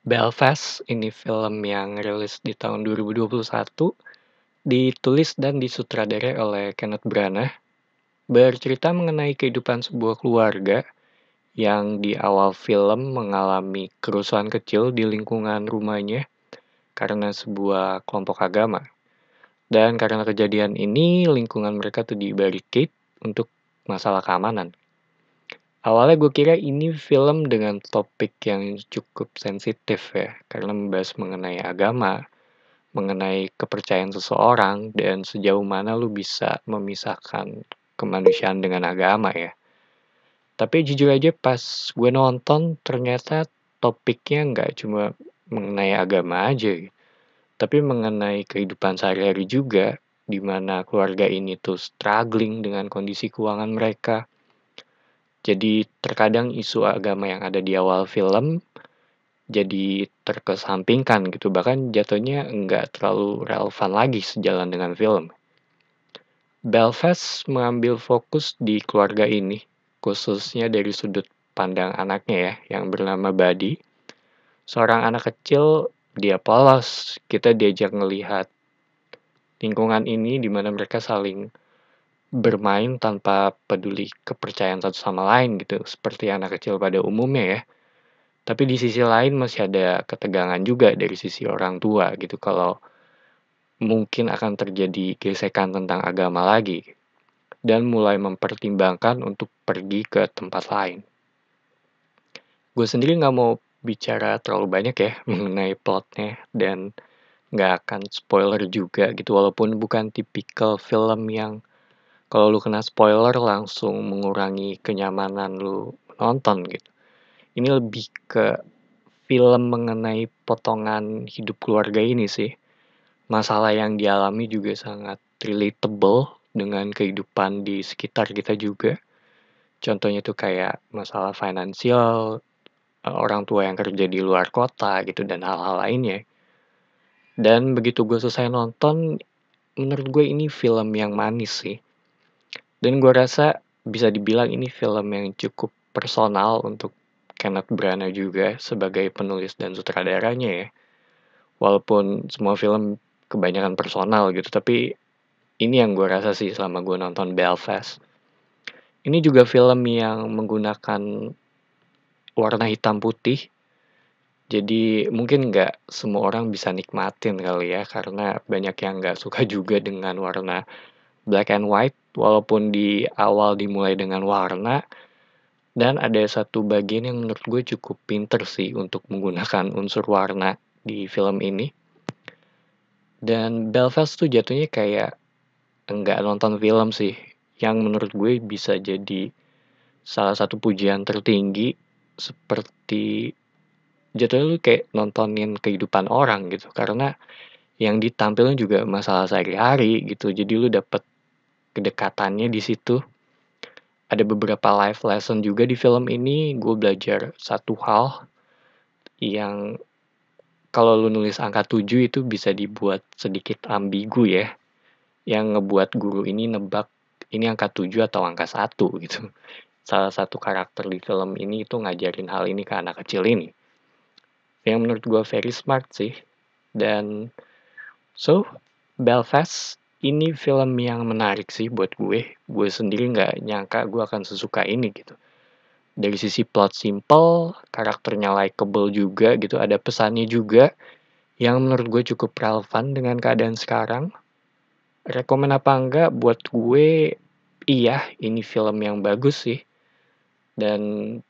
Belfast ini film yang rilis di tahun 2021, ditulis dan disutradarai oleh Kenneth Branagh, bercerita mengenai kehidupan sebuah keluarga yang di awal film mengalami kerusuhan kecil di lingkungan rumahnya karena sebuah kelompok agama. Dan karena kejadian ini, lingkungan mereka tuh di-barricade untuk masalah keamanan. Awalnya gue kira ini film dengan topik yang cukup sensitif ya, karena membahas mengenai agama, mengenai kepercayaan seseorang, dan sejauh mana lu bisa memisahkan kemanusiaan dengan agama ya. Tapi jujur aja pas gue nonton, ternyata topiknya nggak cuma mengenai agama aja, tapi mengenai kehidupan sehari-hari juga, di mana keluarga ini tuh struggling dengan kondisi keuangan mereka. Jadi terkadang isu agama yang ada di awal film jadi terkesampingkan gitu, bahkan jatuhnya nggak terlalu relevan lagi sejalan dengan film. Belfast mengambil fokus di keluarga ini, khususnya dari sudut pandang anaknya ya, yang bernama Buddy. Seorang anak kecil, dia polos, kita diajak ngelihat lingkungan ini di mana mereka saling bermain tanpa peduli kepercayaan satu sama lain gitu, seperti anak kecil pada umumnya ya. Tapi di sisi lain masih ada ketegangan juga dari sisi orang tua gitu kalau mungkin akan terjadi gesekan tentang agama lagi dan mulai mempertimbangkan untuk pergi ke tempat lain. Gue sendiri nggak mau bicara terlalu banyak ya mengenai plotnya dan nggak akan spoiler juga gitu walaupun bukan tipikal film yang kalau lu kena spoiler langsung mengurangi kenyamanan lu nonton gitu. Ini lebih ke film mengenai potongan hidup keluarga ini sih. Masalah yang dialami juga sangat relatable dengan kehidupan di sekitar kita juga. Contohnya tuh kayak masalah finansial, orang tua yang kerja di luar kota gitu dan hal-hal lainnya. Dan begitu gue selesai nonton, menurut gue ini film yang manis sih. Dan gue rasa bisa dibilang ini film yang cukup personal untuk Kenneth Branagh juga sebagai penulis dan sutradaranya ya. Walaupun semua film kebanyakan personal gitu, tapi ini yang gue rasa sih selama gue nonton Belfast. Ini juga film yang menggunakan warna hitam putih, jadi mungkin nggak semua orang bisa nikmatin kali ya, karena banyak yang nggak suka juga dengan warna black and white, walaupun di awal dimulai dengan warna, dan ada satu bagian yang menurut gue cukup pinter sih untuk menggunakan unsur warna di film ini. Dan Belfast tuh jatuhnya kayak enggak nonton film sih, yang menurut gue bisa jadi salah satu pujian tertinggi seperti jatuhnya lu kayak nontonin kehidupan orang gitu, karena yang ditampilkan juga masalah sehari-hari gitu, jadi lu dapet kedekatannya di situ. Ada beberapa life lesson juga di film ini, gue belajar satu hal yang kalau lu nulis angka 7 itu bisa dibuat sedikit ambigu ya, yang ngebuat guru ini nebak ini angka 7 atau angka 1 gitu. Salah satu karakter di film ini itu ngajarin hal ini ke anak kecil ini. Yang menurut gue very smart sih. Dan so, Belfast ini film yang menarik sih buat gue. Gue sendiri nggak nyangka gue akan sesuka ini gitu. Dari sisi plot simple, karakternya likable juga gitu, ada pesannya juga yang menurut gue cukup relevan dengan keadaan sekarang. Rekomen apa enggak buat gue, iya ini film yang bagus sih. Dan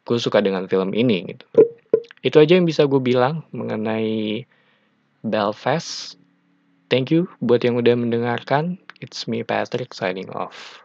gue suka dengan film ini gitu. Itu aja yang bisa gue bilang mengenai Belfast. Thank you buat yang udah mendengarkan. It's me Patrick signing off.